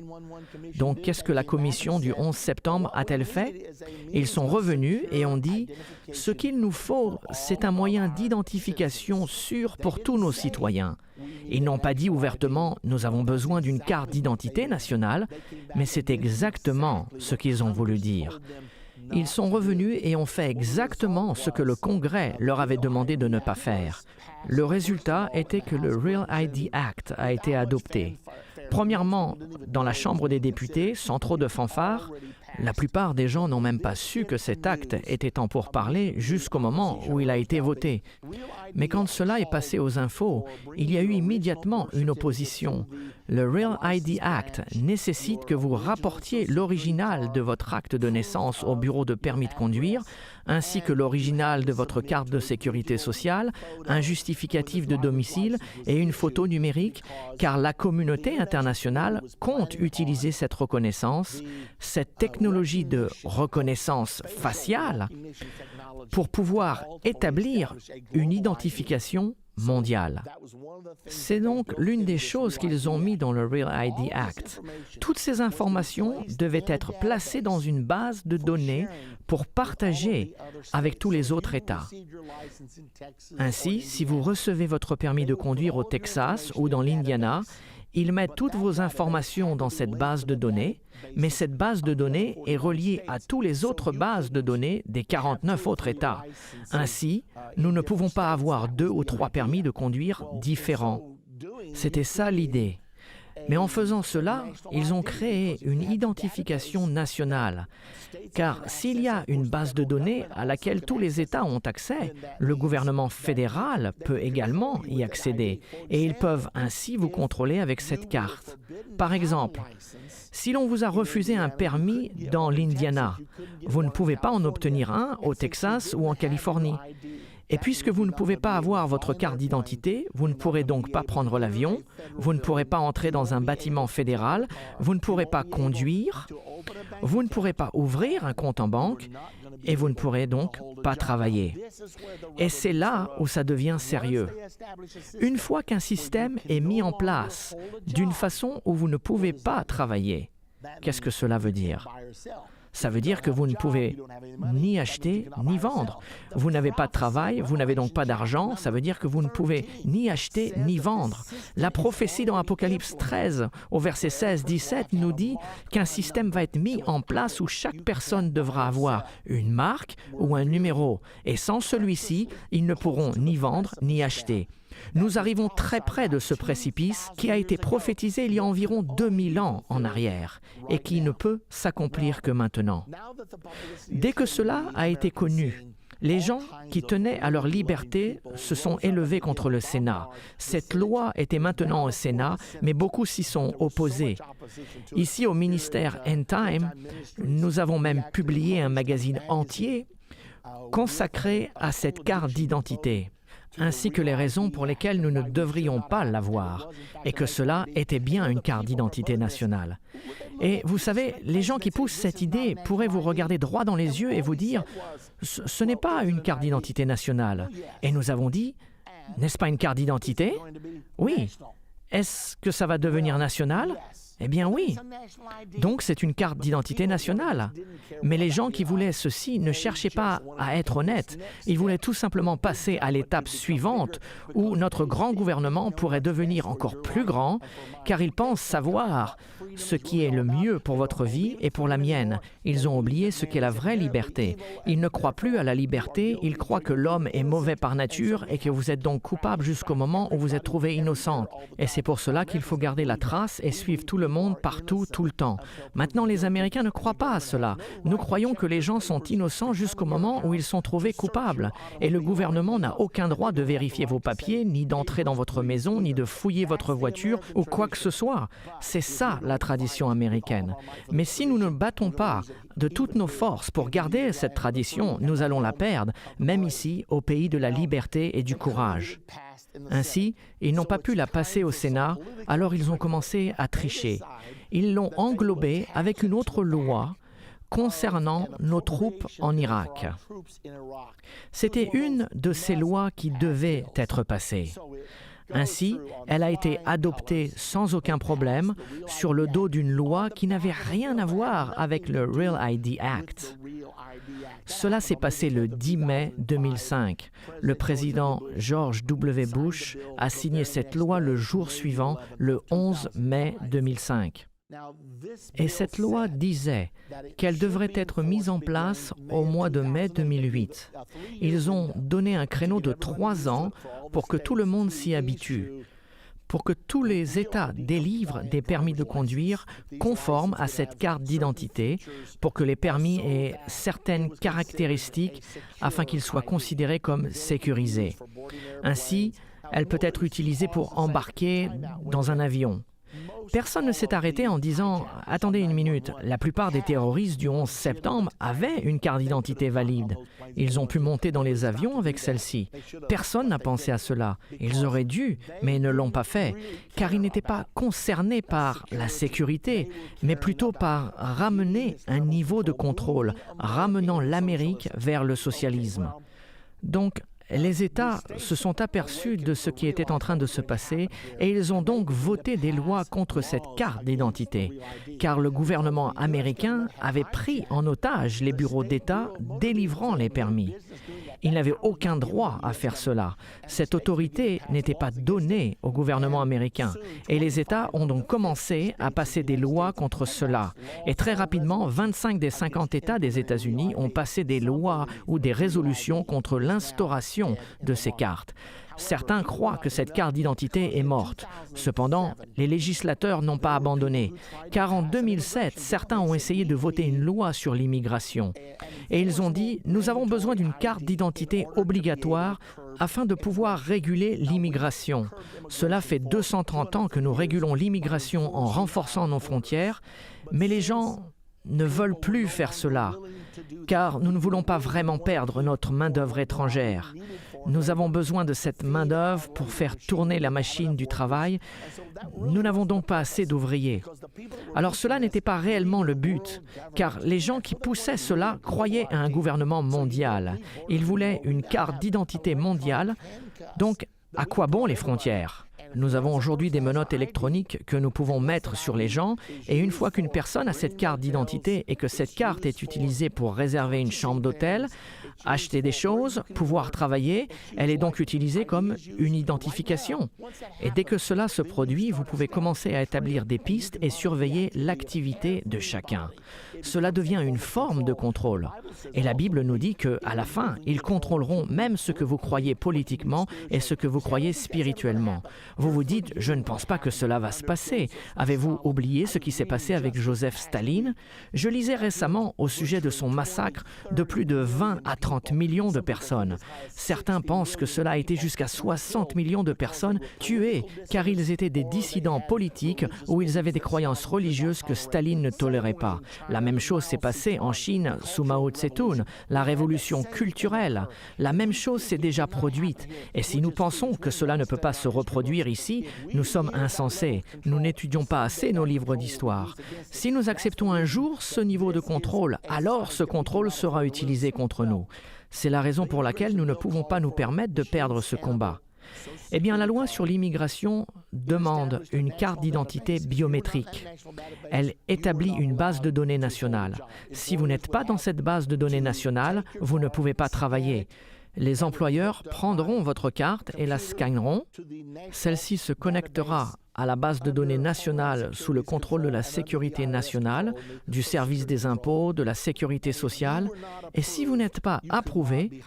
Donc, qu'est-ce que la commission du 11 septembre a-t-elle fait? Ils sont revenus et ont dit « Ce qu'il nous faut, c'est un moyen d'identification sûr pour tous nos citoyens. » Ils n'ont pas dit ouvertement « Nous avons besoin d'une carte d'identité nationale », mais c'est exactement ce qu'ils ont voulu dire. Ils sont revenus et ont fait exactement ce que le Congrès leur avait demandé de ne pas faire. Le résultat était que le Real ID Act a été adopté. Premièrement, dans la Chambre des députés, sans trop de fanfare, la plupart des gens n'ont même pas su que cet acte était en pourparlers jusqu'au moment où il a été voté. Mais quand cela est passé aux infos, il y a eu immédiatement une opposition. Le Real ID Act nécessite que vous rapportiez l'original de votre acte de naissance au bureau de permis de conduire, ainsi que l'original de votre carte de sécurité sociale, un justificatif de domicile et une photo numérique, car la communauté internationale compte utiliser cette reconnaissance, cette technologie de reconnaissance faciale, pour pouvoir établir une identification mondiale. C'est donc l'une des choses qu'ils ont mis dans le Real ID Act. Toutes ces informations devaient être placées dans une base de données pour partager avec tous les autres États. Ainsi, si vous recevez votre permis de conduire au Texas ou dans l'Indiana, ils mettent toutes vos informations dans cette base de données, mais cette base de données est reliée à toutes les autres bases de données des 49 autres États. Ainsi, nous ne pouvons pas avoir 2 ou 3 permis de conduire différents. C'était ça l'idée. Mais en faisant cela, ils ont créé une identification nationale. Car s'il y a une base de données à laquelle tous les États ont accès, le gouvernement fédéral peut également y accéder et ils peuvent ainsi vous contrôler avec cette carte. Par exemple, si l'on vous a refusé un permis dans l'Indiana, vous ne pouvez pas en obtenir un au Texas ou en Californie. Et puisque vous ne pouvez pas avoir votre carte d'identité, vous ne pourrez donc pas prendre l'avion, vous ne pourrez pas entrer dans un bâtiment fédéral, vous ne pourrez pas conduire, vous ne pourrez pas ouvrir un compte en banque et vous ne pourrez donc pas travailler. Et c'est là où ça devient sérieux. Une fois qu'un système est mis en place d'une façon où vous ne pouvez pas travailler, qu'est-ce que cela veut dire? Ça veut dire que vous ne pouvez ni acheter ni vendre. Vous n'avez pas de travail, vous n'avez donc pas d'argent, ça veut dire que vous ne pouvez ni acheter ni vendre. La prophétie dans Apocalypse 13, au verset 16-17, nous dit qu'un système va être mis en place où chaque personne devra avoir une marque ou un numéro. Et sans celui-ci, ils ne pourront ni vendre ni acheter. Nous arrivons très près de ce précipice qui a été prophétisé il y a environ 2000 ans en arrière et qui ne peut s'accomplir que maintenant. Dès que cela a été connu, les gens qui tenaient à leur liberté se sont élevés contre le Sénat. Cette loi était maintenant au Sénat, mais beaucoup s'y sont opposés. Ici, au ministère End Time, nous avons même publié un magazine entier consacré à cette carte d'identité. ainsi que les raisons pour lesquelles nous ne devrions pas l'avoir, et que cela était bien une carte d'identité nationale. Et vous savez, les gens qui poussent cette idée pourraient vous regarder droit dans les yeux et vous dire « Ce n'est pas une carte d'identité nationale ». Et nous avons dit « N'est-ce pas une carte d'identité ?» Oui. Est-ce que ça va devenir national ? Eh bien oui. Donc c'est une carte d'identité nationale. Mais les gens qui voulaient ceci ne cherchaient pas à être honnêtes. Ils voulaient tout simplement passer à l'étape suivante où notre grand gouvernement pourrait devenir encore plus grand car ils pensent savoir ce qui est le mieux pour votre vie et pour la mienne. Ils ont oublié ce qu'est la vraie liberté. Ils ne croient plus à la liberté, ils croient que l'homme est mauvais par nature et que vous êtes donc coupable jusqu'au moment où vous êtes trouvé innocente. Et c'est pour cela qu'il faut garder la trace et suivre tout le monde partout, tout le temps. Maintenant, les Américains ne croient pas à cela. Nous croyons que les gens sont innocents jusqu'au moment où ils sont trouvés coupables. Et le gouvernement n'a aucun droit de vérifier vos papiers, ni d'entrer dans votre maison, ni de fouiller votre voiture ou quoi que ce soit. C'est ça la tradition américaine. Mais si nous ne battons pas de toutes nos forces pour garder cette tradition, nous allons la perdre, même ici, au pays de la liberté et du courage. Ainsi, ils n'ont pas pu la passer au Sénat, alors ils ont commencé à tricher. Ils l'ont englobée avec une autre loi concernant nos troupes en Irak. C'était une de ces lois qui devait être passée. Ainsi, elle a été adoptée sans aucun problème sur le dos d'une loi qui n'avait rien à voir avec le Real ID Act. Cela s'est passé le 10 mai 2005. Le président George W. Bush a signé cette loi le jour suivant, le 11 mai 2005. Et cette loi disait qu'elle devrait être mise en place au mois de mai 2008. Ils ont donné un créneau de 3 ans pour que tout le monde s'y habitue, pour que tous les États délivrent des permis de conduire conformes à cette carte d'identité, pour que les permis aient certaines caractéristiques afin qu'ils soient considérés comme sécurisés. Ainsi, elle peut être utilisée pour embarquer dans un avion. Personne ne s'est arrêté en disant « Attendez une minute, la plupart des terroristes du 11 septembre avaient une carte d'identité valide. Ils ont pu monter dans les avions avec celle-ci. Personne n'a pensé à cela. Ils auraient dû, mais ils ne l'ont pas fait, car ils n'étaient pas concernés par la sécurité, mais plutôt par ramener un niveau de contrôle, ramenant l'Amérique vers le socialisme. » Donc, les États se sont aperçus de ce qui était en train de se passer et ils ont donc voté des lois contre cette carte d'identité, car le gouvernement américain avait pris en otage les bureaux d'État délivrant les permis. Il n'avait aucun droit à faire cela. Cette autorité n'était pas donnée au gouvernement américain et les États ont donc commencé à passer des lois contre cela. Et très rapidement, 25 des 50 États des États-Unis ont passé des lois ou des résolutions contre l'instauration de ces cartes. Certains croient que cette carte d'identité est morte. Cependant, les législateurs n'ont pas abandonné, car en 2007, certains ont essayé de voter une loi sur l'immigration. Et ils ont dit « Nous avons besoin d'une carte d'identité obligatoire afin de pouvoir réguler l'immigration. Cela fait 230 ans que nous régulons l'immigration en renforçant nos frontières, mais les gens ne veulent plus faire cela, car nous ne voulons pas vraiment perdre notre main-d'œuvre étrangère. Nous avons besoin de cette main-d'œuvre pour faire tourner la machine du travail. Nous n'avons donc pas assez d'ouvriers. » Alors cela n'était pas réellement le but, car les gens qui poussaient cela croyaient à un gouvernement mondial. Ils voulaient une carte d'identité mondiale. Donc, à quoi bon les frontières ? Nous avons aujourd'hui des menottes électroniques que nous pouvons mettre sur les gens et une fois qu'une personne a cette carte d'identité et que cette carte est utilisée pour réserver une chambre d'hôtel, acheter des choses, pouvoir travailler, elle est donc utilisée comme une identification. Et dès que cela se produit, vous pouvez commencer à établir des pistes et surveiller l'activité de chacun. Cela devient une forme de contrôle. Et la Bible nous dit qu'à la fin, ils contrôleront même ce que vous croyez politiquement et ce que vous croyez spirituellement. Vous vous dites, je ne pense pas que cela va se passer. Avez-vous oublié ce qui s'est passé avec Joseph Staline? Je lisais récemment au sujet de son massacre de plus de 20 à 30 millions de personnes. Certains pensent que cela a été jusqu'à 60 millions de personnes tuées car ils étaient des dissidents politiques ou ils avaient des croyances religieuses que Staline ne tolérait pas. La même chose s'est passée en Chine sous Mao Tse-tung, la révolution culturelle. La même chose s'est déjà produite. Et si nous pensons que cela ne peut pas se reproduire ici, nous sommes insensés. Nous n'étudions pas assez nos livres d'histoire. Si nous acceptons un jour ce niveau de contrôle, alors ce contrôle sera utilisé contre nous. C'est la raison pour laquelle nous ne pouvons pas nous permettre de perdre ce combat. Eh bien, la loi sur l'immigration demande une carte d'identité biométrique. Elle établit une base de données nationale. Si vous n'êtes pas dans cette base de données nationale, vous ne pouvez pas travailler. Les employeurs prendront votre carte et la scanneront. Celle-ci se connectera à la base de données nationale sous le contrôle de la sécurité nationale, du service des impôts, de la sécurité sociale. Et si vous n'êtes pas approuvé,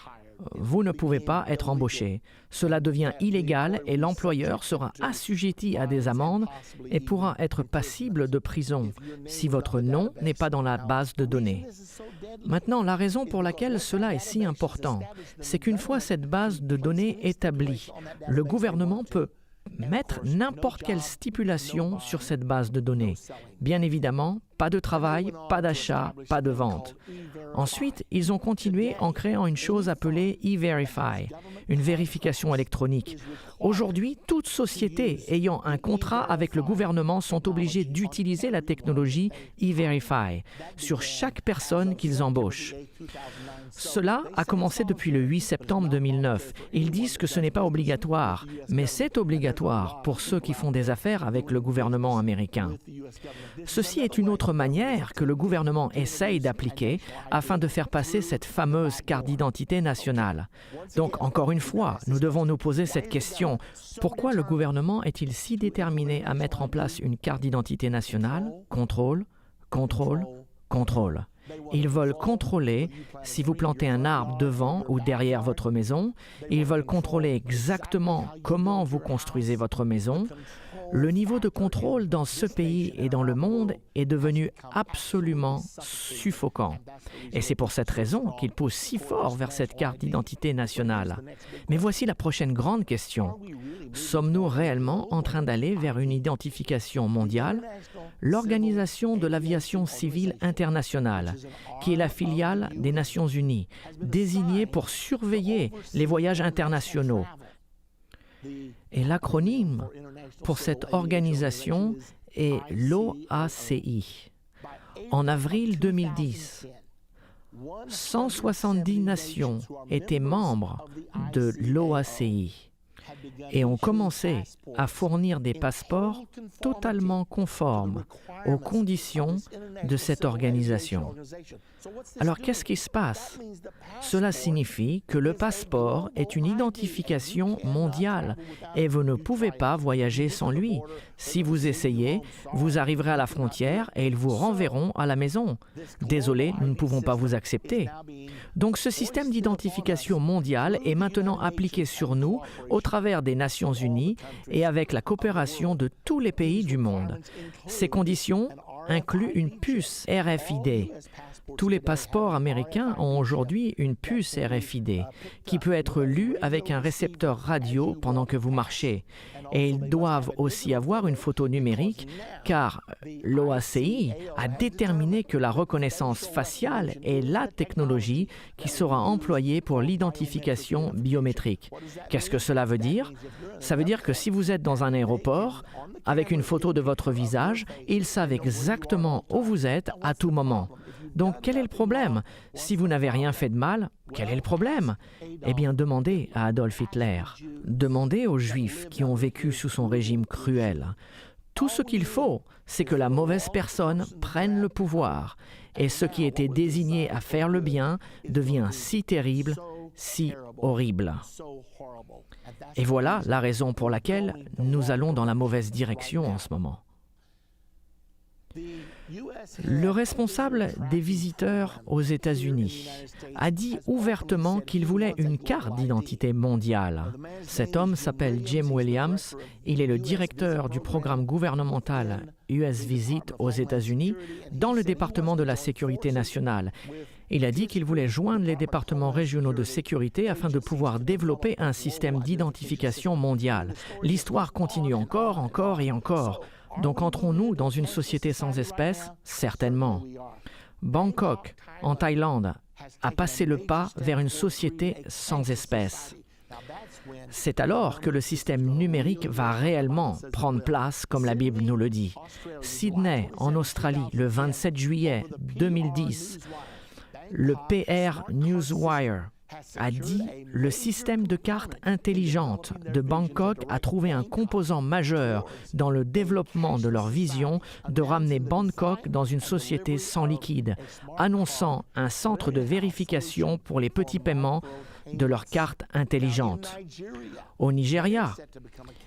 vous ne pouvez pas être embauché. Cela devient illégal et l'employeur sera assujetti à des amendes et pourra être passible de prison si votre nom n'est pas dans la base de données. Maintenant, la raison pour laquelle cela est si important, c'est qu'une fois cette base de données établie, le gouvernement peut mettre n'importe quelle stipulation sur cette base de données. Bien évidemment, pas de travail, pas d'achat, pas de vente. Ensuite, ils ont continué en créant une chose appelée E-Verify, une vérification électronique. Aujourd'hui, toute société ayant un contrat avec le gouvernement sont obligées d'utiliser la technologie E-Verify sur chaque personne qu'ils embauchent. Cela a commencé depuis le 8 septembre 2009. Ils disent que ce n'est pas obligatoire, mais c'est obligatoire pour ceux qui font des affaires avec le gouvernement américain. Ceci est une autre manière que le gouvernement essaye d'appliquer afin de faire passer cette fameuse carte d'identité nationale. Donc, encore une fois, nous devons nous poser cette question. Pourquoi le gouvernement est-il si déterminé à mettre en place une carte d'identité nationale? Contrôle, contrôle, contrôle. Ils veulent contrôler si vous plantez un arbre devant ou derrière votre maison. Ils veulent contrôler exactement comment vous construisez votre maison. Le niveau de contrôle dans ce pays et dans le monde est devenu absolument suffocant. Et c'est pour cette raison qu'il pousse si fort vers cette carte d'identité nationale. Mais voici la prochaine grande question. Sommes-nous réellement en train d'aller vers une identification mondiale? L'Organisation de l'aviation civile internationale, qui est la filiale des Nations Unies, désignée pour surveiller les voyages internationaux. Et l'acronyme pour cette organisation est l'OACI. En avril 2010, 170 nations étaient membres de l'OACI et ont commencé à fournir des passeports totalement conformes aux conditions de cette organisation. Alors, qu'est-ce qui se passe? Cela signifie que le passeport est une identification mondiale et vous ne pouvez pas voyager sans lui. Si vous essayez, vous arriverez à la frontière et ils vous renverront à la maison. Désolé, nous ne pouvons pas vous accepter. Donc, ce système d'identification mondiale est maintenant appliqué sur nous au travers des Nations Unies et avec la coopération de tous les pays du monde. Ces conditions incluent une puce RFID. Tous les passeports américains ont aujourd'hui une puce RFID qui peut être lue avec un récepteur radio pendant que vous marchez. Et ils doivent aussi avoir une photo numérique car l'OACI a déterminé que la reconnaissance faciale est la technologie qui sera employée pour l'identification biométrique. Qu'est-ce que cela veut dire? Ça veut dire que si vous êtes dans un aéroport, avec une photo de votre visage, ils savent exactement où vous êtes à tout moment. Donc, quel est le problème? Si vous n'avez rien fait de mal, quel est le problème? Eh bien, demandez à Adolf Hitler. Demandez aux Juifs qui ont vécu sous son régime cruel. Tout ce qu'il faut, c'est que la mauvaise personne prenne le pouvoir. Et ce qui était désigné à faire le bien devient si terrible, si horrible. Et voilà la raison pour laquelle nous allons dans la mauvaise direction en ce moment. Le responsable des visiteurs aux États-Unis a dit ouvertement qu'il voulait une carte d'identité mondiale. Cet homme s'appelle Jim Williams. Il est le directeur du programme gouvernemental US Visit aux États-Unis dans le département de la sécurité nationale. Il a dit qu'il voulait joindre les départements régionaux de sécurité afin de pouvoir développer un système d'identification mondial. L'histoire continue encore et encore. Donc entrons-nous dans une société sans espèces? Certainement. Bangkok, en Thaïlande, a passé le pas vers une société sans espèces. C'est alors que le système numérique va réellement prendre place, comme la Bible nous le dit. Sydney, en Australie, le 27 juillet 2010, le PR Newswire a dit « Le système de cartes intelligentes de Bangkok a trouvé un composant majeur dans le développement de leur vision de ramener Bangkok dans une société sans liquide, annonçant un centre de vérification pour les petits paiements de leurs cartes intelligentes. » Au Nigeria,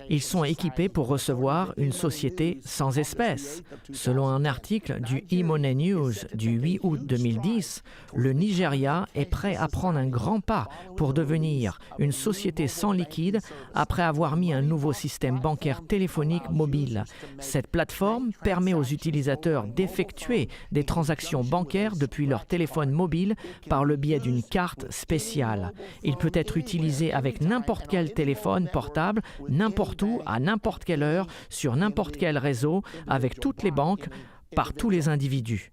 ils sont équipés pour recevoir une société sans espèces. Selon un article du eMoney News du 8 août 2010, le Nigeria est prêt à prendre un grand pas pour devenir une société sans liquide après avoir mis un nouveau système bancaire téléphonique mobile. Cette plateforme permet aux utilisateurs d'effectuer des transactions bancaires depuis leur téléphone mobile par le biais d'une carte spéciale. Il peut être utilisé avec n'importe quel téléphone portable, n'importe où, à n'importe quelle heure, sur n'importe quel réseau, avec toutes les banques, par tous les individus.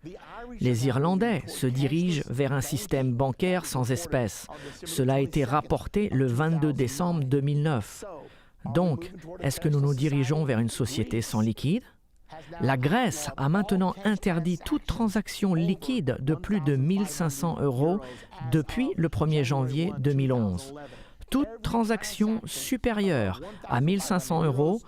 Les Irlandais se dirigent vers un système bancaire sans espèces. Cela a été rapporté le 22 décembre 2009. Donc, est-ce que nous nous dirigeons vers une société sans liquide? La Grèce a maintenant interdit toute transaction liquide de plus de 1 500 € depuis le 1er janvier 2011. Toute transaction supérieure à 1 500 €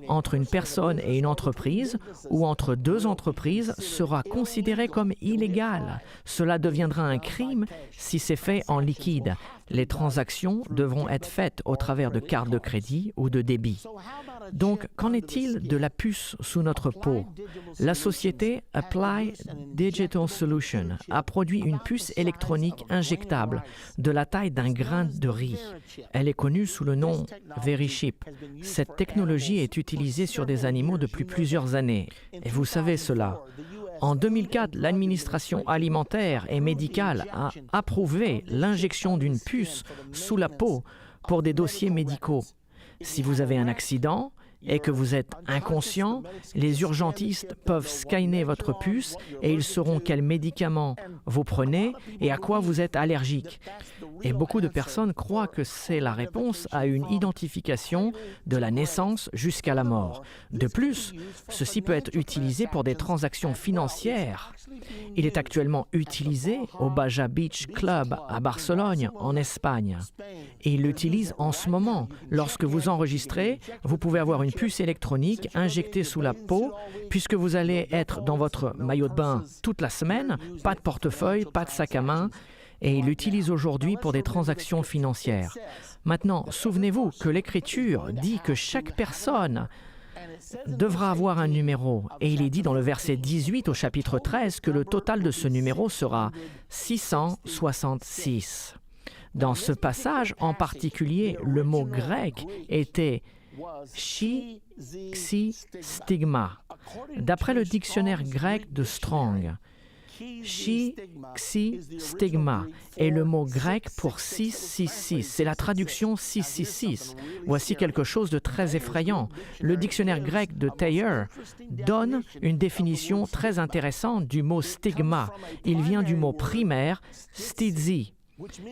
entre une personne et une entreprise ou entre deux entreprises sera considérée comme illégale. Cela deviendra un crime si c'est fait en liquide. Les transactions devront être faites au travers de cartes de crédit ou de débit. Donc, qu'en est-il de la puce sous notre peau? La société Apply Digital Solutions a produit une puce électronique injectable de la taille d'un grain de riz. Elle est connue sous le nom VeriChip. Cette technologie est utilisée sur des animaux depuis plusieurs années. Et vous savez cela. En 2004, l'administration alimentaire et médicale a approuvé l'injection d'une puce sous la peau pour des dossiers médicaux. Si vous avez un accident et que vous êtes inconscient, les urgentistes peuvent scanner votre puce et ils sauront quels médicaments vous prenez et à quoi vous êtes allergique. Et beaucoup de personnes croient que c'est la réponse à une identification de la naissance jusqu'à la mort. De plus, ceci peut être utilisé pour des transactions financières. Il est actuellement utilisé au Baja Beach Club à Barcelone, en Espagne. Et il l'utilise en ce moment. Lorsque vous enregistrez, vous pouvez avoir une puce électronique injectée sous la peau, puisque vous allez être dans votre maillot de bain toute la semaine, pas de portefeuille, pas de sac à main, et il l'utilise aujourd'hui pour des transactions financières. Maintenant, souvenez-vous que l'Écriture dit que chaque personne devra avoir un numéro, et il est dit dans le verset 18 au chapitre 13 que le total de ce numéro sera 666. Dans ce passage en particulier, le mot grec était chi, xi, stigma. D'après le dictionnaire grec de Strong, chi, xi, stigma est le mot grec pour 666. C'est la traduction 666. Voici quelque chose de très effrayant. Le dictionnaire grec de Thayer donne une définition très intéressante du mot stigma. Il vient du mot primaire stidzi,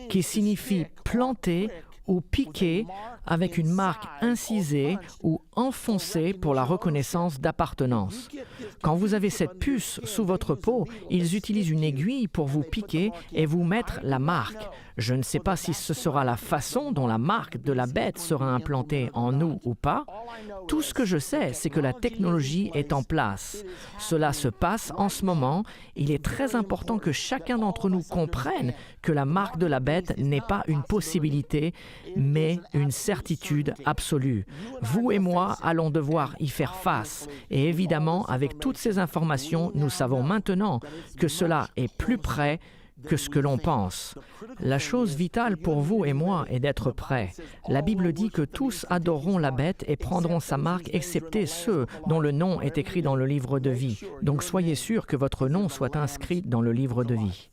qui signifie planter ou piquer avec une marque incisée ou enfoncée pour la reconnaissance d'appartenance. Quand vous avez cette puce sous votre peau, ils utilisent une aiguille pour vous piquer et vous mettre la marque. Je ne sais pas si ce sera la façon dont la marque de la bête sera implantée en nous ou pas. Tout ce que je sais, c'est que la technologie est en place. Cela se passe en ce moment. Il est très important que chacun d'entre nous comprenne que la marque de la bête n'est pas une possibilité, mais une certitude absolue. Vous et moi allons devoir y faire face. Et évidemment, avec toutes ces informations, nous savons maintenant que cela est plus près que ce que l'on pense. La chose vitale pour vous et moi est d'être prêts. La Bible dit que tous adoreront la bête et prendront sa marque, excepté ceux dont le nom est écrit dans le livre de vie. Donc soyez sûrs que votre nom soit inscrit dans le livre de vie.